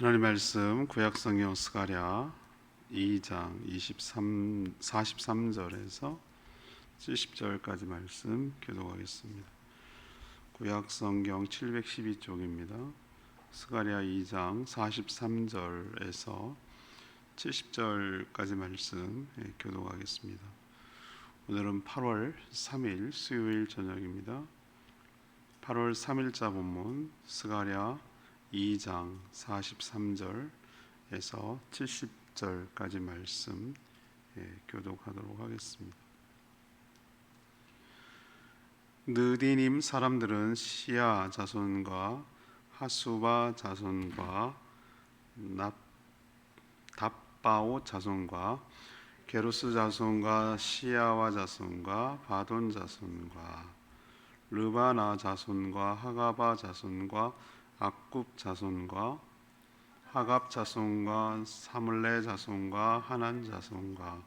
하나님 말씀 구약성경 스가랴 2장 43절에서 70절까지 말씀 교독하겠습니다. 구약성경 712쪽입니다. 스가랴 2장 43절에서 70절까지 말씀 교독하겠습니다. 오늘은 8월 3일 수요일 저녁입니다. 8월 3일자 본문 스가랴 2장 43절에서 70절까지 말씀 교독하도록 하겠습니다. 느디님 사람들은 시아 자손과 하수바 자손과 답바오 자손과 게루스 자손과 시아와 자손과 바돈 자손과 르바나 자손과 하가바 자손과 악굽 자손과 하갑 자손과 사물레 자손과 하난 자손과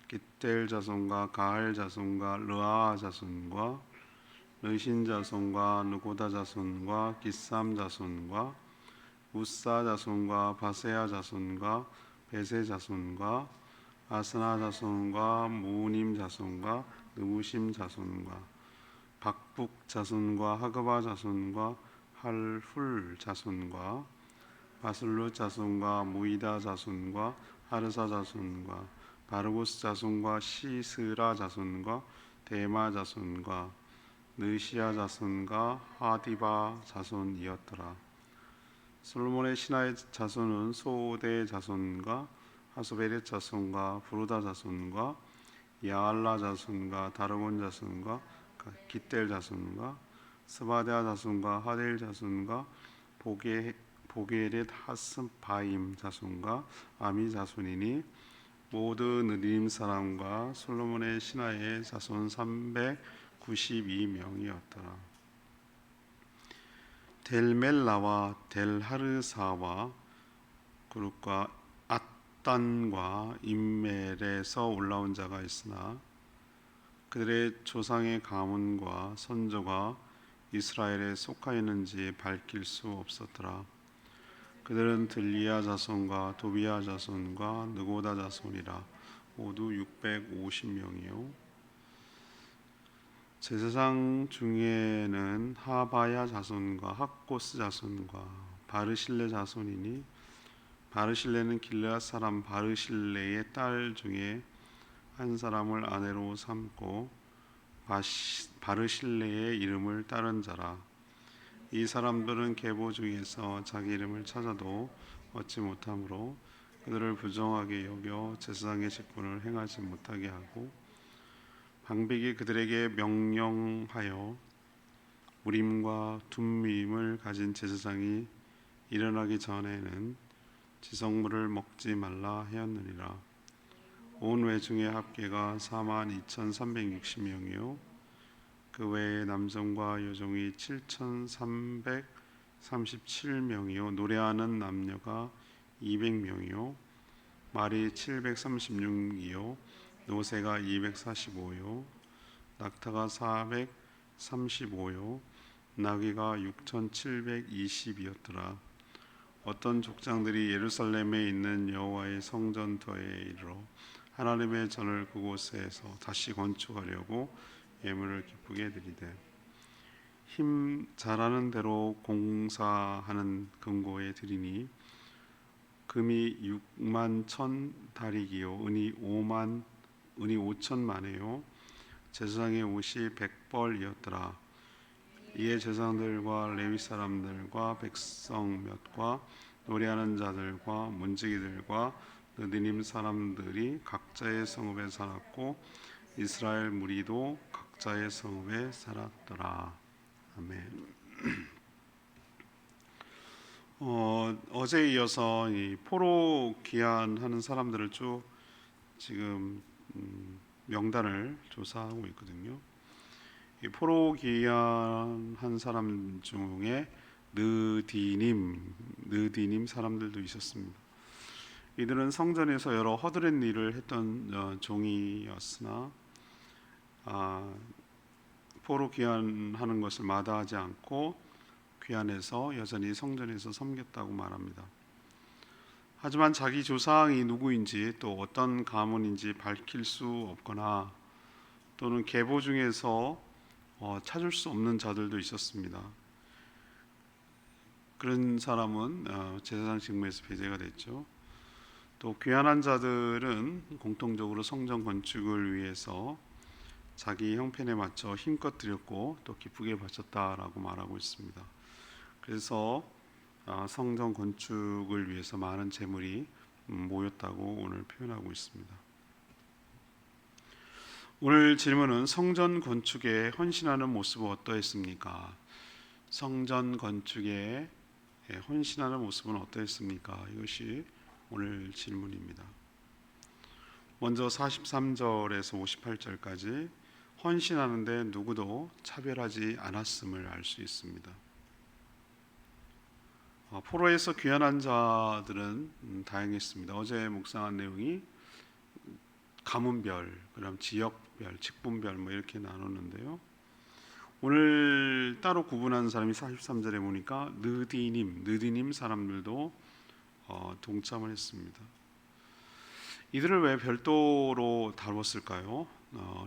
깃델 자손과 가할 자손과 르아 자손과 르신 자손과 누고다 자손과 기삼 자손과 우사 자손과 바세아 자손과 베세 자손과 아스나 자손과 무님 자손과 느부심 자손과 박북 자손과 하그바 자손과 할훌 자손과 바슬루 자손과 무이다 자손과 하르사 자손과 바르고스 자손과 시스라 자손과 데마 자손과 느시아 자손과 하디바 자손이었더라. 솔로몬의 신하의 자손은 소오데 자손과 하소베렛 자손과 부르다 자손과 야알라 자손과 다르곤 자손과 깃델 자손과 스바데아 자손과 하델 자손과 보게렛 하스바임 자손과 아미 자손이니 모두 느림 사람과 솔로몬의 신하의 자손 392명이었더라. 델멜라와 델하르사와 그룹과 앗단과 임멜에서 올라온 자가 있으나 그들의 조상의 가문과 선조가 이스라엘에 속하였는지 밝힐 수 없었더라. 그들은 들리야 자손과 도비야 자손과 느고다 자손이라 모두 650명이요 제사장 중에는 하바야 자손과 학고스 자손과 바르실레 자손이니 바르실레는 길르앗 사람 바르실레의 딸 중에 한 사람을 아내로 삼고 바르실레의 이름을 따른 자라. 이 사람들은 계보 중에서 자기 이름을 찾아도 얻지 못하므로 그들을 부정하게 여겨 제사장의 직분을 행하지 못하게 하고 방백이 그들에게 명령하여 우림과 둠밈을 가진 제사장이 일어나기 전에는 지성물을 먹지 말라 하였느니라. 온 회중의 합계가 42,360명이요 그 외에 남성과 여종이 7,337명이요 노래하는 남녀가 200명이요 말이 736이요 노새가 245요 낙타가 435요 나귀가 6,720이었더라. 어떤 족장들이 예루살렘에 있는 여호와의 성전터에 이르러 하나님의 전을 그곳에서 다시 건축하려고 예물을 기쁘게 드리되 힘 잘하는 대로 공사하는 금고에 드리니 금이 6만 1,000 다리기요 은이 5천만에요 제사장의 옷이 100벌이었더라. 이에 제사장들과 레위 사람들과 백성 몇과 노래하는 자들과 문지기들과 느디님 사람들이 각자의 성읍에 살았고 이스라엘 무리도 각자의 성읍에 살았더라. 아멘. 어제에 이어서 이 포로 귀환하는 사람들을 쭉 지금 명단을 조사하고 있거든요. 이 포로 귀환한 사람 중에 느디님 사람들도 있었습니다. 이들은 성전에서 여러 허드렛 일을 했던 종이었으나 포로 귀환하는 것을 마다하지 않고 귀환해서 여전히 성전에서 섬겼다고 말합니다. 하지만 자기 조상이 누구인지 또 어떤 가문인지 밝힐 수 없거나 또는 계보 중에서 찾을 수 없는 자들도 있었습니다. 그런 사람은 제사장 직무에서 배제가 됐죠. 또 귀환한 자들은 공통적으로 성전 건축을 위해서 자기 형편에 맞춰 힘껏 드렸고 또 기쁘게 바쳤다라고 말하고 있습니다. 그래서 성전 건축을 위해서 많은 재물이 모였다고 오늘 표현하고 있습니다. 오늘 질문은 성전 건축에 헌신하는 모습은 어떠했습니까? 성전 건축에 헌신하는 모습은 어떠했습니까? 이것이 오늘 질문입니다. 먼저 43절에서 58절까지 헌신하는데 누구도 차별하지 않았음을 알 수 있습니다. 포로에서 귀환한 자들은 다양했습니다. 어제 묵상한 내용이 가문별, 그다음 지역별, 직분별 이렇게 나눴는데요. 오늘 따로 구분한 사람이 43절에 보니까 느디님 사람들도 동참을 했습니다. 이들을 왜 별도로 다뤘을까요?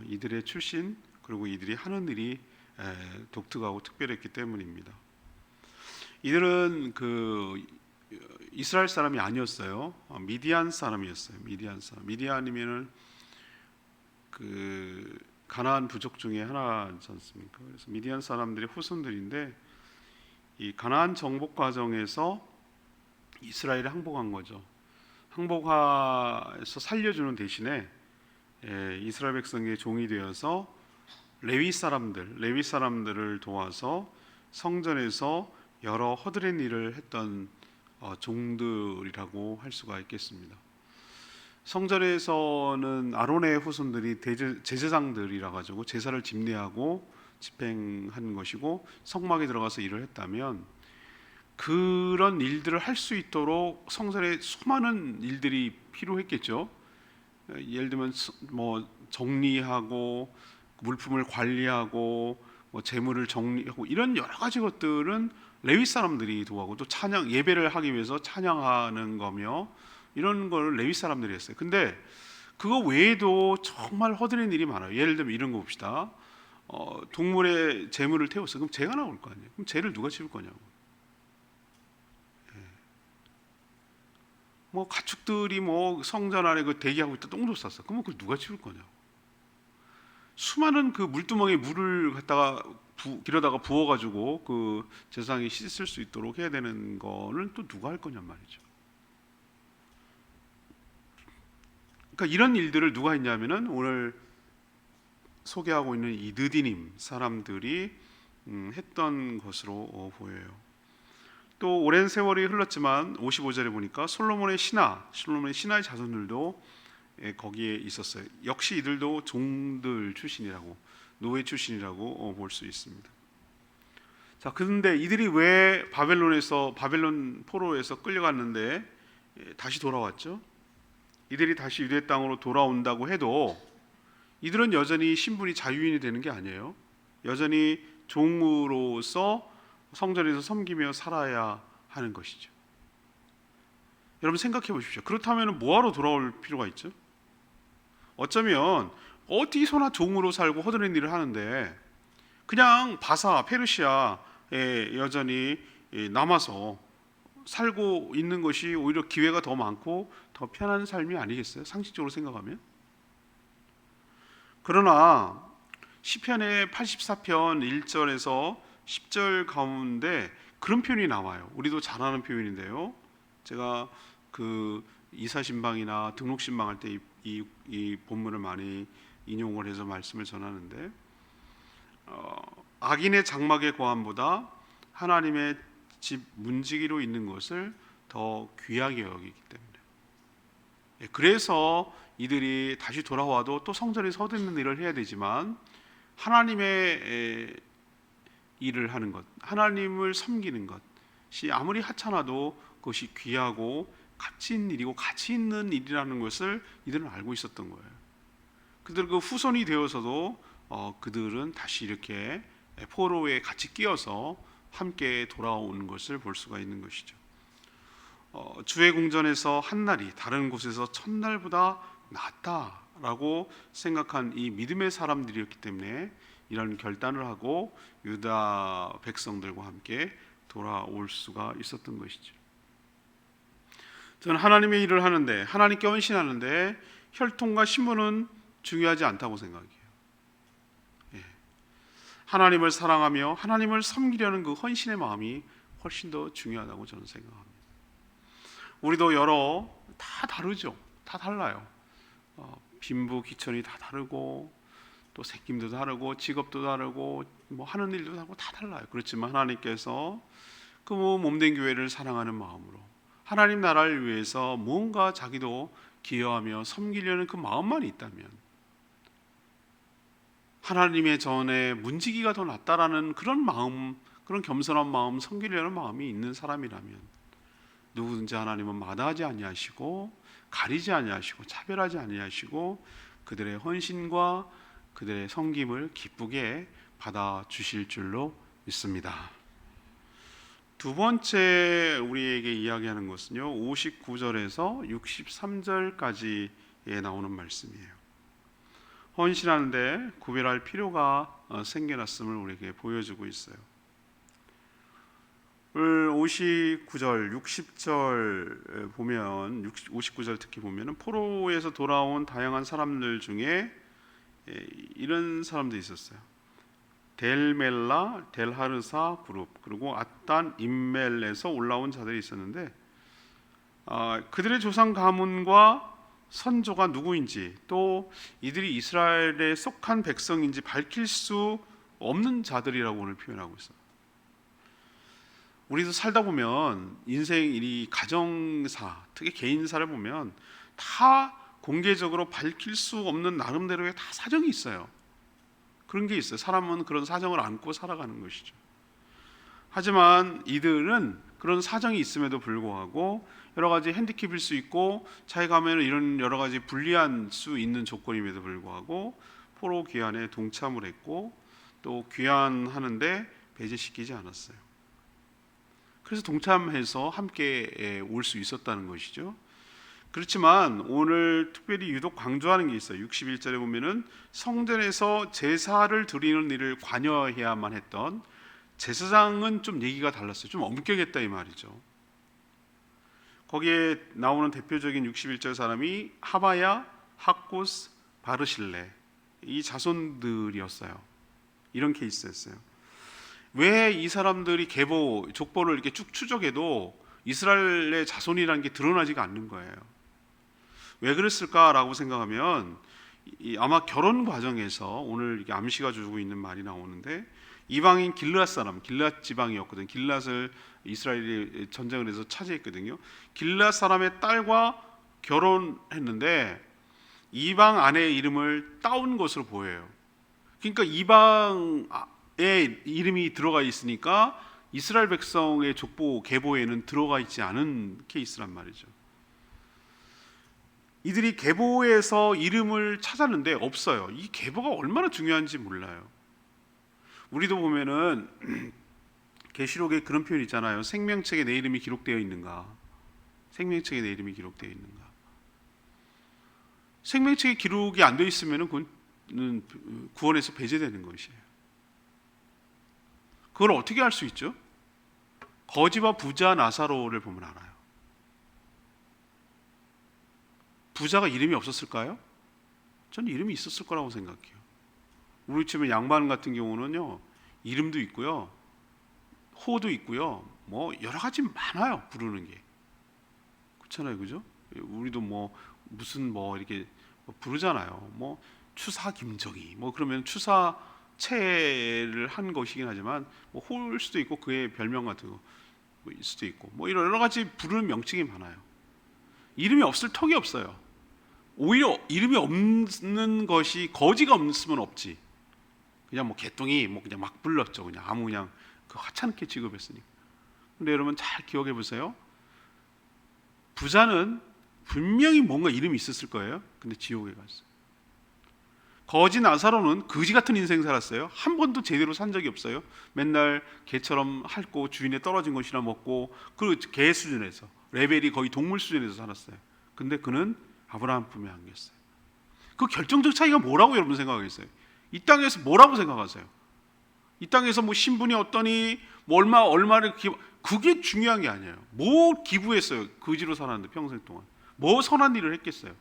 이들의 출신 그리고 이들이 하는 일이 독특하고 특별했기 때문입니다. 이들은 이스라엘 사람이 아니었어요. 미디안 사람이었어요. 미디안이면은 가나안 부족 중에 하나지 않습니까? 그래서 미디안 사람들의 후손들인데 이 가나안 정복 과정에서 이스라엘에 항복한 거죠. 항복해서 살려주는 대신에 이스라엘 백성의 종이 되어서 레위 사람들을 도와서 성전에서 여러 허드렛 일을 했던 종들이라고 할 수가 있겠습니다. 성전에서는 아론의 후손들이 제사장들이라 가지고 제사를 집례하고 집행한 것이고 성막에 들어가서 일을 했다면 그런 일들을 할 수 있도록 성전에 수많은 일들이 필요했겠죠. 예를 들면 정리하고 물품을 관리하고 재물을 정리하고 이런 여러 가지 것들은 레위 사람들이 도하고 또 찬양 예배를 하기 위해서 찬양하는 거며 이런 걸 레위 사람들이 했어요. 근데 그거 외에도 정말 허드렛 일이 많아요. 예를 들면 이런 거 봅시다. 동물의 재물을 태웠어. 그럼 죄가 나올 거 아니에요. 그럼 죄를 누가 지을 거냐고. 가축들이 성전 안에 대기하고 있다 똥도 쌌어. 그러면 그걸 누가 치울 거냐고. 수많은 물두멍에 물을 갖다가 길어다가 부어가지고 제사장이 씻을 수 있도록 해야 되는 거는 또 누가 할 거냔 말이죠. 그러니까 이런 일들을 누가 했냐면은 오늘 소개하고 있는 이 느디님 사람들이 했던 것으로 보여요. 또 오랜 세월이 흘렀지만 55절에 보니까 솔로몬의 신하의 자손들도 거기에 있었어요. 역시 이들도 종들 출신이라고 노예 출신이라고 볼 수 있습니다. 자, 그런데 이들이 왜 바벨론 포로에서 끌려갔는데 다시 돌아왔죠? 이들이 다시 유대 땅으로 돌아온다고 해도 이들은 여전히 신분이 자유인이 되는 게 아니에요. 여전히 종으로서 성전에서 섬기며 살아야 하는 것이죠. 여러분 생각해 보십시오. 그렇다면 뭐하러 돌아올 필요가 있죠? 어쩌면 어디서나 종으로 살고 허드렛 일을 하는데 그냥 페르시아에 여전히 남아서 살고 있는 것이 오히려 기회가 더 많고 더 편한 삶이 아니겠어요? 상식적으로 생각하면. 그러나 시편의 84편 1절에서 10절 가운데 그런 표현이 나와요. 우리도 잘 아는 표현인데요. 제가 이사신방이나 등록신방 할 때 이 본문을 많이 인용을 해서 말씀을 전하는데 악인의 장막의 고함보다 하나님의 집 문지기로 있는 것을 더 귀하게 여기기 때문에 그래서 이들이 다시 돌아와도 또 성전에서 허드렛 일을 해야 되지만 하나님의 일을 하는 것, 하나님을 섬기는 것이 아무리 하찮아도 그것이 귀하고 가치 있는 일이고 가치 있는 일이라는 것을 이들은 알고 있었던 거예요. 그들 후손이 되어서도 그들은 다시 이렇게 포로에 같이 끼어서 함께 돌아오는 것을 볼 수가 있는 것이죠. 주의 궁전에서 한 날이 다른 곳에서 첫날보다 낫다라고 생각한 이 믿음의 사람들이었기 때문에 이런 결단을 하고 유다 백성들과 함께 돌아올 수가 있었던 것이죠. 저는 하나님의 일을 하는데, 하나님께 헌신하는데 혈통과 신분은 중요하지 않다고 생각해요. 하나님을 사랑하며 하나님을 섬기려는 그 헌신의 마음이 훨씬 더 중요하다고 저는 생각합니다. 우리도 다 다르죠. 다 달라요. 빈부 귀천이 다 다르고, 또 생김도 다르고, 직업도 다르고, 뭐 하는 일도 다르고 다 달라요. 그렇지만 하나님께서 그 몸된 교회를 사랑하는 마음으로 하나님 나라를 위해서 뭔가 자기도 기여하며 섬기려는 그 마음만 있다면, 하나님의 전에 문지기가 더 낫다라는 그런 마음, 그런 겸손한 마음, 섬기려는 마음이 있는 사람이라면 누구든지 하나님은 마다하지 아니하시고 가리지 아니하시고 차별하지 아니하시고 그들의 헌신과 그들의 섬김을 기쁘게 받아 주실 줄로 믿습니다. 두 번째 우리에게 이야기하는 것은요, 59절에서 63절까지에 나오는 말씀이에요. 헌신하는데 구별할 필요가 생겨났음을 우리에게 보여주고 있어요. 59절, 60절 보면, 59절 특히 보면 포로에서 돌아온 다양한 사람들 중에 이런 사람도 있었어요. 델멜라, 델하르사 그룹, 그리고 아단 임멜에서 올라온 자들이 있었는데, 그들의 조상 가문과 선조가 누구인지, 또 이들이 이스라엘에 속한 백성인지 밝힐 수 없는 자들이라고 오늘 표현하고 있어요. 우리도 살다 보면 인생 이 가정사, 특히 개인사를 보면 다 공개적으로 밝힐 수 없는 나름대로의 다 사정이 있어요. 그런 게 있어요. 사람은 그런 사정을 안고 살아가는 것이죠. 하지만 이들은 그런 사정이 있음에도 불구하고 여러 가지 핸디캡일 수 있고 자기가 하면 이런 여러 가지 불리한 수 있는 조건임에도 불구하고 포로 귀환에 동참을 했고 또 귀환하는데 배제시키지 않았어요. 그래서 동참해서 함께 올 수 있었다는 것이죠. 그렇지만 오늘 특별히 유독 강조하는 게 있어요. 61절에 보면은 성전에서 제사를 드리는 일을 관여해야만 했던 제사장은 좀 얘기가 달랐어요. 좀 엄격했다 이 말이죠. 거기에 나오는 대표적인 61절 사람이 하바야, 학고스, 바르실레 이 자손들이었어요. 이런 케이스였어요. 왜 이 사람들이 족보를 이렇게 쭉 추적해도 이스라엘의 자손이라는 게 드러나지가 않는 거예요. 왜 그랬을까라고 생각하면 아마 결혼 과정에서 오늘 이게 암시가 주고 있는 말이 나오는데 이방인 길앗 사람, 길앗 지방이었거든. 길앗을 이스라엘이 전쟁을 해서 차지했거든요. 길앗 사람의 딸과 결혼했는데 이방 아내의 이름을 따온 것으로 보여요. 그러니까 이방의 이름이 들어가 있으니까 이스라엘 백성의 족보 계보에는 들어가 있지 않은 케이스란 말이죠. 이들이 계보에서 이름을 찾았는데 없어요. 이 계보가 얼마나 중요한지 몰라요. 우리도 보면은 계시록에 그런 표현 있잖아요. 생명책에 내 이름이 기록되어 있는가? 생명책에 내 이름이 기록되어 있는가? 생명책에 기록이 안 되어 있으면은 그건 구원에서 배제되는 것이에요. 그걸 어떻게 알 수 있죠? 거지와 부자 나사로를 보면 알아요. 부자가 이름이 없었을까요? 저는 이름이 있었을 거라고 생각해요. 우리 집에 양반 같은 경우는요, 이름도 있고요, 호도 있고요, 뭐 여러 가지 많아요. 부르는 게 그렇잖아요, 그죠? 우리도 뭐 무슨 뭐 이렇게 부르잖아요. 뭐 추사 김정희, 뭐 그러면 추사체를 한 것이긴 하지만 뭐 호일 수도 있고 그의 별명 같은 거 뭐 있을 수도 있고 뭐 이런 여러 가지 부르는 명칭이 많아요. 이름이 없을 턱이 없어요. 오히려 이름이 없는 것이 거지가 없으면 없지. 그냥 뭐 개똥이 뭐 그냥 막 불렀죠. 그냥 아무 그냥 그 하찮게 취급했으니까. 근데 여러분 잘 기억해 보세요. 부자는 분명히 뭔가 이름이 있었을 거예요. 근데 지옥에 갔어요. 거지 나사로는 거지 같은 인생 살았어요. 한 번도 제대로 산 적이 없어요. 맨날 개처럼 핥고 주인에 떨어진 것이나 먹고 그 개 수준에서 레벨이 거의 동물 수준에서 살았어요. 근데 그는 아브라함 품에 안겼어요. 그 결정적 차이가 뭐라고 여러분 생각하겠어요? 이 땅에서 뭐라고 생각하세요? 이 땅에서 뭐 신분이 어떠니 뭐 얼마를 그게 중요한 게 아니에요. 뭐 기부했어요? 거지로 살았는데 평생 동안 뭐 선한 일을 했겠어요?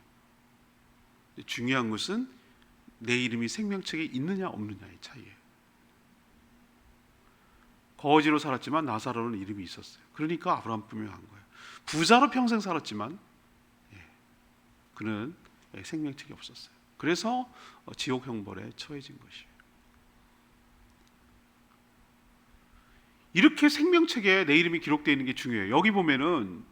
중요한 것은 내 이름이 생명책에 있느냐 없느냐의 차이예요. 거지로 살았지만 나사로는 이름이 있었어요. 그러니까 아브라함 품에 간 거예요. 부자로 평생 살았지만 그는 생명책이 없었어요. 그래서 지옥 형벌에 처해진 것이에요. 이렇게 생명책에 내 이름이 기록되어 있는 게 중요해요. 여기 보면은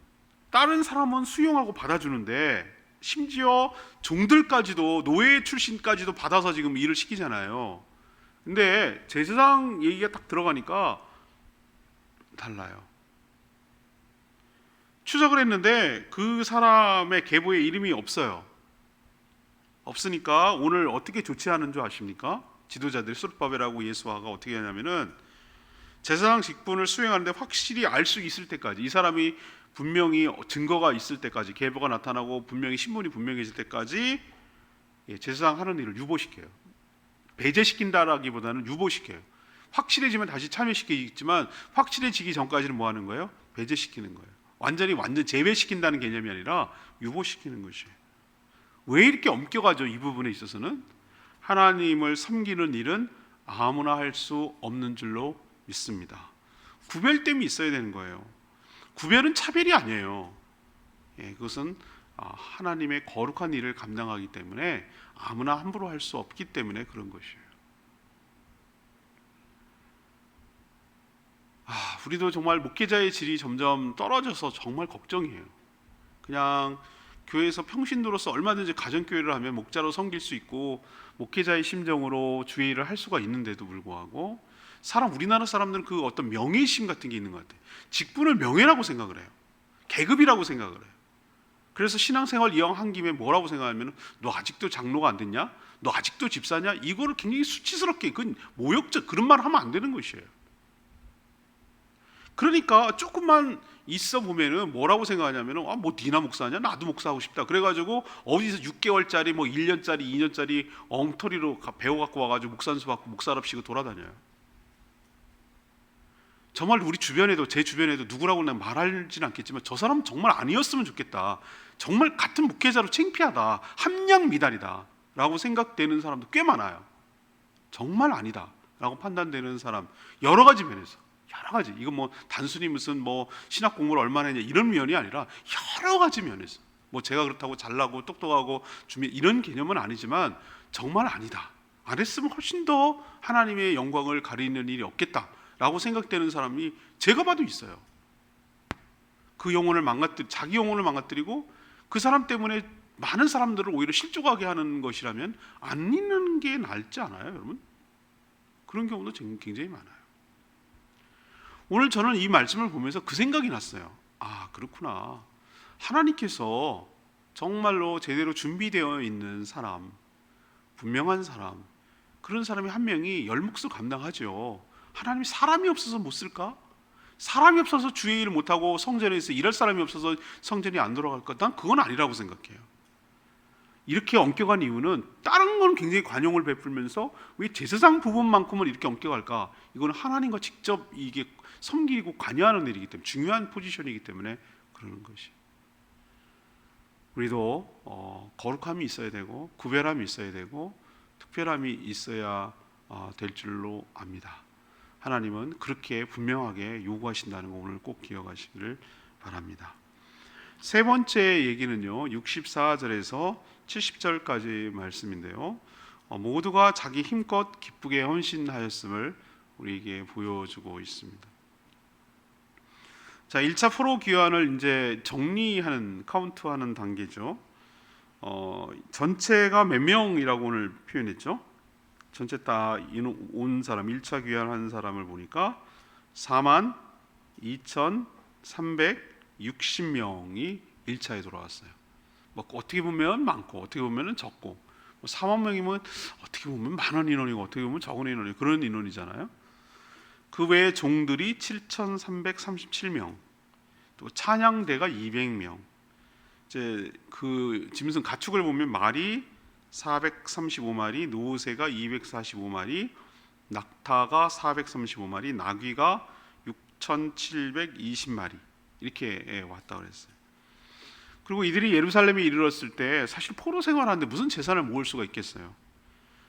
다른 사람은 수용하고 받아주는데 심지어 종들까지도 노예 출신까지도 받아서 지금 일을 시키잖아요. 근데 제사장 얘기가 딱 들어가니까 달라요. 추적을 했는데 그 사람의 계보에 이름이 없어요. 없으니까 오늘 어떻게 조치하는 줄 아십니까? 지도자들 수르바벨하고 예수아가 어떻게 하냐면은 제사장 직분을 수행하는데 확실히 알 수 있을 때까지, 이 사람이 분명히 증거가 있을 때까지, 계보가 나타나고 분명히 신분이 분명해질 때까지 제사장 하는 일을 유보시켜요. 배제시킨다라기보다는 유보시켜요. 확실해지면 다시 참여시키겠지만 확실해지기 전까지는 뭐 하는 거예요? 배제시키는 거예요. 완전 제외시킨다는 개념이 아니라 유보시키는 것이에요. 왜 이렇게 엄격하죠? 이 부분에 있어서는 하나님을 섬기는 일은 아무나 할 수 없는 줄로 믿습니다. 구별됨이 있어야 되는 거예요. 구별은 차별이 아니에요. 그것은 하나님의 거룩한 일을 감당하기 때문에 아무나 함부로 할 수 없기 때문에 그런 것이에요. 우리도 정말 목회자의 질이 점점 떨어져서 정말 걱정이에요. 그냥 교회에서 평신도로서 얼마든지 가정교회를 하면 목자로 섬길 수 있고 목회자의 심정으로 주의 일을 할 수가 있는데도 불구하고 우리나라 사람들은 그 어떤 명예심 같은 게 있는 것 같아요. 직분을 명예라고 생각을 해요. 계급이라고 생각을 해요. 그래서 신앙생활 이왕한 김에 뭐라고 생각하면 너 아직도 장로가 안 됐냐? 너 아직도 집사냐? 이거를 굉장히 수치스럽게, 그건 모욕적, 그런 말 하면 안 되는 것이에요. 그러니까 조금만 있어 보면은 뭐라고 생각하냐면은 뭐 니나 목사냐? 나도 목사하고 싶다. 그래가지고 어디서 6개월짜리 뭐 1년짜리 2년짜리 엉터리로 배워 갖고 와가지고 목산수 받고 목사랍시고 돌아다녀요. 정말 우리 주변에도, 제 주변에도 누구라고 난 말하진 않겠지만 저 사람 정말 아니었으면 좋겠다, 정말 같은 목회자로 창피하다, 함량 미달이다 라고 생각되는 사람도 꽤 많아요. 정말 아니다 라고 판단되는 사람, 여러 가지 면에서, 여러 가지, 이건 뭐 단순히 무슨 뭐 신학 공부를 얼마나 했냐 이런 면이 아니라 여러 가지 면에서, 뭐 제가 그렇다고 잘나고 똑똑하고 이런 개념은 아니지만 정말 아니다, 안 했으면 훨씬 더 하나님의 영광을 가리는 일이 없겠다 라고 생각되는 사람이 제가 봐도 있어요. 그 영혼을 자기 영혼을 망가뜨리고 그 사람 때문에 많은 사람들을 오히려 실족하게 하는 것이라면 안 있는 게 낫지 않아요, 여러분? 그런 경우도 굉장히 많아요. 오늘 저는 이 말씀을 보면서 그 생각이 났어요. 그렇구나. 하나님께서 정말로 제대로 준비되어 있는 사람, 분명한 사람, 그런 사람이 한 명이 열 몫을 감당하죠. 하나님이 사람이 없어서 못 쓸까? 사람이 없어서 주의 일을 못하고 성전에서 일할 사람이 없어서 성전이 안 돌아갈까? 난 그건 아니라고 생각해요. 이렇게 엄격한 이유는 다른 건 굉장히 관용을 베풀면서 왜 제사장 부분만큼은 이렇게 엄격할까? 이건 하나님과 직접 이게 섬기고 관여하는 일이기 때문에, 중요한 포지션이기 때문에 그러는 것이. 우리도 거룩함이 있어야 되고 구별함이 있어야 되고 특별함이 있어야 될 줄로 압니다. 하나님은 그렇게 분명하게 요구하신다는 거 오늘 꼭 기억하시기를 바랍니다. 세 번째 얘기는요, 64절에서 70절까지 말씀인데요, 모두가 자기 힘껏 기쁘게 헌신하였음을 우리에게 보여주고 있습니다. 자, 1차 포로 귀환을 이제 정리하는, 카운트하는 단계죠. 전체가 몇 명이라고 오늘 표현했죠? 전체 다 온 사람, 1차 귀환한 사람을 보니까 42,360명이 1차에 돌아왔어요. 뭐 어떻게 보면 많고 어떻게 보면 적고, 4만 명이면 어떻게 보면 많은 인원이고 어떻게 보면 적은 인원이고 그런 인원이잖아요. 그 외에 종들이 7,337명, 또 찬양대가 200명. 이제 그 짐승 가축을 보면 말이 435마리, 노새가 245마리, 낙타가 435마리, 나귀가 6,720마리 이렇게 왔다 그랬어요. 그리고 이들이 예루살렘에 이르렀을 때 사실 포로 생활하는데 무슨 재산을 모을 수가 있겠어요.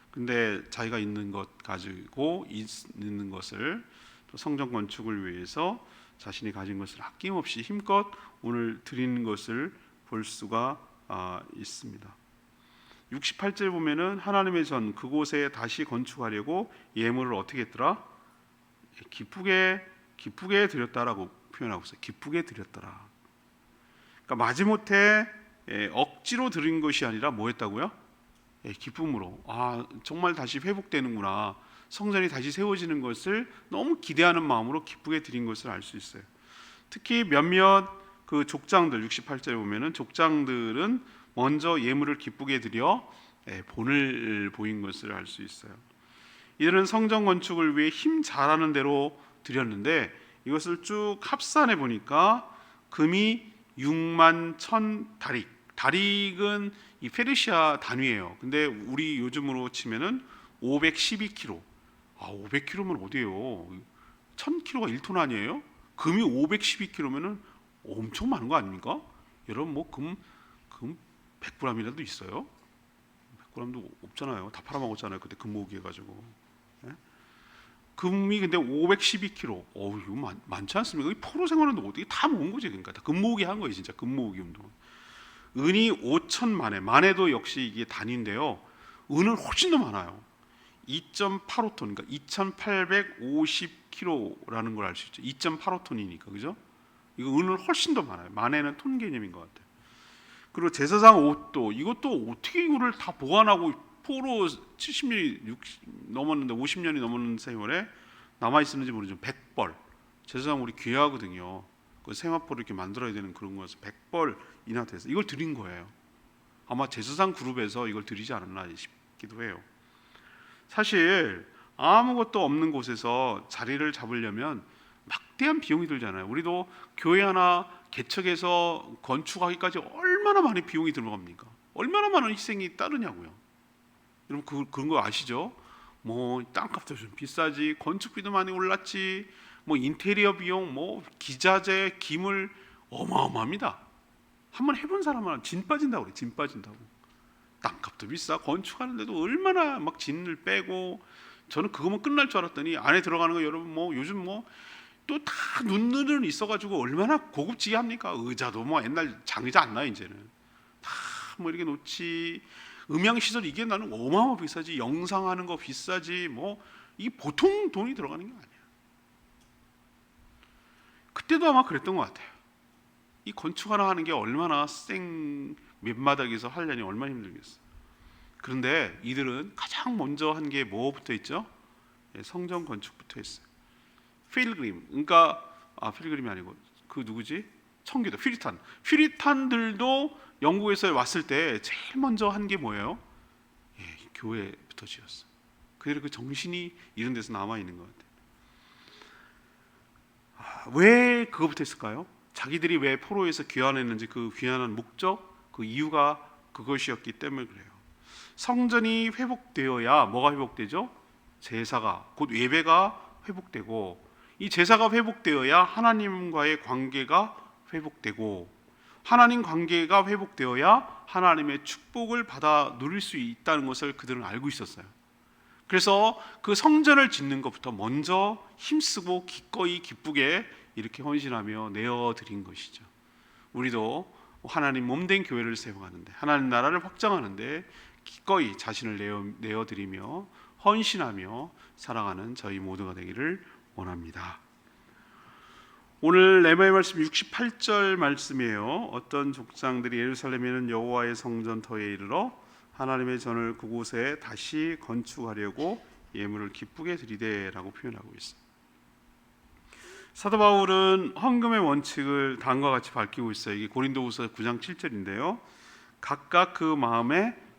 근데 자기가 있는 것 가지고 있는 것을 또 성전 건축을 위해서 자신이 가진 것을 아낌없이 힘껏 오늘 드리는 것을 볼 수가 있습니다. 68절 보면은 하나님의 전 그곳에 다시 건축하려고 예물을 어떻게 했더라? 기쁘게 드렸다라고 표현하고 있어요. 기쁘게 드렸더라. 그러니까 마지못해 억지로 드린 것이 아니라 뭐 했다고요? 기쁨으로. 정말 다시 회복되는구나. 성전이 다시 세워지는 것을 너무 기대하는 마음으로 기쁘게 드린 것을 알 수 있어요. 특히 몇몇 그 족장들 68절에 보면은 족장들은 먼저 예물을 기쁘게 드려 본을 보인 것을 알 수 있어요. 이들은 성전 건축을 위해 힘 잘하는 대로 드렸는데 이것을 쭉 합산해 보니까 금이 6만 1,000다릭. 다릭은 이 페르시아 단위예요. 근데 우리 요즘으로 치면은 512kg. 500kg면 어디예요? 1000kg가 1톤 아니에요? 금이 512kg면은 엄청 많은 거 아닙니까? 여러분 뭐 금 100g이라도 있어요? 100g도 없잖아요. 다 팔아먹었잖아요. 그때 금 모으기 해가지고. 네? 금이 근데 512kg. 이거 많지 않습니까? 포로 생활하는데 어떻게 다 모은 거지? 그러니까 다 금 모으기 한 거예요, 진짜 금 모으기 운동. 은이 5천만에, 만에도 역시 이게 단위인데요. 은은 훨씬 더 많아요. 2.85톤, 그러니까 2,850kg라는 걸 알 수 있죠. 2.85톤이니까, 그죠? 이거 은은 훨씬 더 많아요. 만에는 톤 개념인 것 같아요. 그리고 제사장 옷도 이것도 어떻게 이거를 다 보관하고 포로 70년이 넘었는데 50년이 넘었는 세월에 남아 있었는지 모르지만 100벌. 제사장 우리 귀하거든요. 그 세마포를 이렇게 만들어야 되는 그런 거여서 100벌이나 돼서 이걸 드린 거예요. 아마 제사장 그룹에서 이걸 드리지 않았나 싶기도 해요. 사실 아무것도 없는 곳에서 자리를 잡으려면 막대한 비용이 들잖아요. 우리도 교회 하나 개척해서 건축하기까지 얼마나 많은 비용이 들어갑니까? 얼마나 많은 희생이 따르냐고요. 여러분 그런 거 아시죠? 뭐 땅값도 좀 비싸지, 건축비도 많이 올랐지, 뭐 인테리어 비용, 뭐 기자재, 기물 어마어마합니다. 한번 해본 사람은 진 빠진다고 그래. 진 빠진다고. 땅값도 비싸, 건축하는데도 얼마나 막 진을 빼고. 저는 그거만 끝날 줄 알았더니 안에 들어가는 거 여러분 뭐 요즘 뭐 또 다 눈늘은 있어가지고 얼마나 고급지게 합니까? 의자도 뭐 옛날 장의자 안 나요 이제는. 다 뭐 이렇게 놓지. 음향 시설 이게 나는 어마어마 비싸지. 영상하는 거 비싸지. 뭐 이게 보통 돈이 들어가는 게 아니야. 그때도 아마 그랬던 것 같아요. 이 건축 하나 하는 게 얼마나 밑바닥에서 하려니 얼마나 힘들겠어. 그런데 이들은 가장 먼저 한 게 뭐부터 있죠? 성전 건축부터 했어요. 필그림, 그러니까 필그림이 아니고 그 누구지? 청교도, 퓨리탄들도 영국에서 왔을 때 제일 먼저 한 게 뭐예요? 교회부터 지었어. 그대로 그 정신이 이런 데서 남아 있는 것 같아요. 왜 그거부터 했을까요? 자기들이 왜 포로에서 귀환했는지 그 귀환한 목적, 그 이유가 그것이었기 때문에 그래요. 성전이 회복되어야 뭐가 회복되죠? 제사가, 곧 예배가 회복되고, 이 제사가 회복되어야 하나님과의 관계가 회복되고, 하나님 관계가 회복되어야 하나님의 축복을 받아 누릴 수 있다는 것을 그들은 알고 있었어요. 그래서 그 성전을 짓는 것부터 먼저 힘쓰고 기꺼이 기쁘게 이렇게 헌신하며 내어드린 것이죠. 우리도 하나님 몸된 교회를 세워가는데, 하나님 나라를 확장하는데 기꺼이 자신을 내어드리며 헌신하며 살아가는 저희 모두가 되기를 원합니다. 오늘 레위기 말씀 68절 말씀이에요. 어떤 족장들이 예루살렘에는 여호와의 성전터에 이르러 하나님의 전을 그곳에 다시 건축하려고 예물을 기쁘게 드리되라고 표현하고 있습니다. 사도 바울은 헌금의 원칙을 다음과 같이 밝히고 있어요. 이게 고린도후서 9장 7절인데요. 각각 그 마음에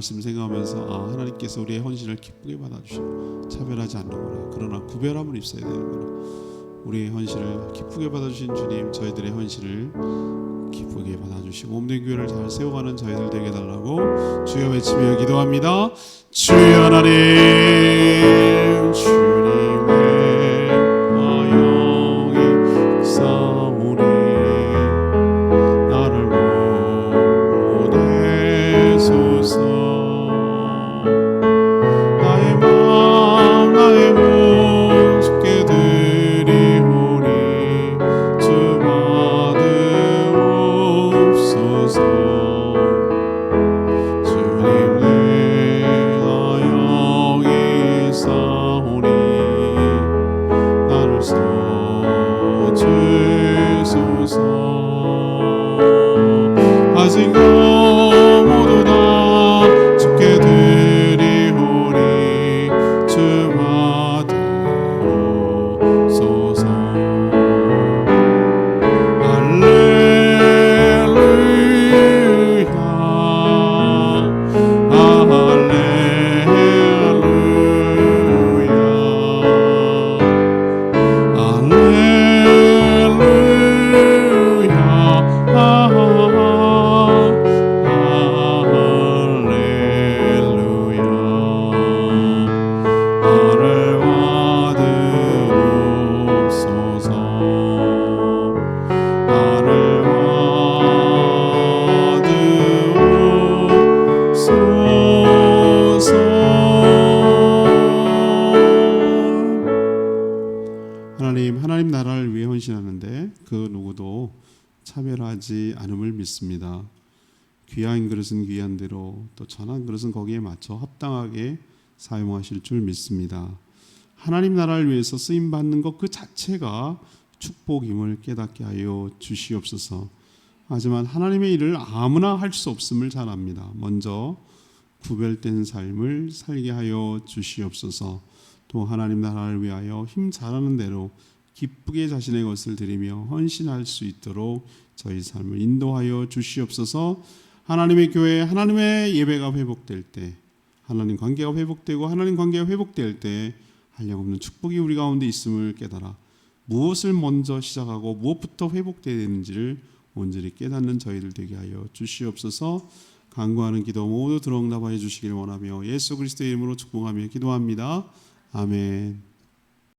말씀 생각하면서 하나님께서 우리의 헌신을 기쁘게 받아주시고 차별하지 않는구나. 그러나 구별함을 입어야 되는구나. 우리의 헌신을 기쁘게 받아주신 주님, 저희들의 헌신을 기쁘게 받아주시고 몸된 교회를 잘 세워가는 저희들 되게 해달라고 주여 외치며 기도합니다. 주여 하나님, 주님의 영이 싸우니 나를 보내소서. 나의 마음 나의 몸 주께 드리오니 주 받으옵소서. 주님 내가 영이 싸우니 나를 써주소서. 가진 것 모두 다 주께 드리오니 주 받으옵소서. 할렐루야 하나님 나라를 위해 헌신하는데 그 누구도 차별하지 않음을 믿습니다. 귀한 그릇은 귀한 대로, 또 천한 그릇은 거기에 맞춰 합당하게 사용하실 줄 믿습니다. 하나님 나라를 위해서 쓰임 받는 것 그 자체가 축복임을 깨닫게 하여 주시옵소서. 하지만 하나님의 일을 아무나 할 수 없음을 잘 압니다. 먼저 구별된 삶을 살게 하여 주시옵소서. 또 하나님 나라를 위하여 힘 잘하는 대로 기쁘게 자신의 것을 드리며 헌신할 수 있도록 저희 삶을 인도하여 주시옵소서. 하나님의 교회, 하나님의 예배가 회복될 때, 하나님 관계가 회복되고 하나님 관계가 회복될 때 한량없는 축복이 우리 가운데 있음을 깨달아 무엇을 먼저 시작하고 무엇부터 회복되어야 되는지를 온전히 깨닫는 저희들 되게 하여 주시옵소서. 간구하는 기도 모두 들어응답하여 주시길 원하며 예수 그리스도의 이름으로 축복하며 기도합니다. 아멘.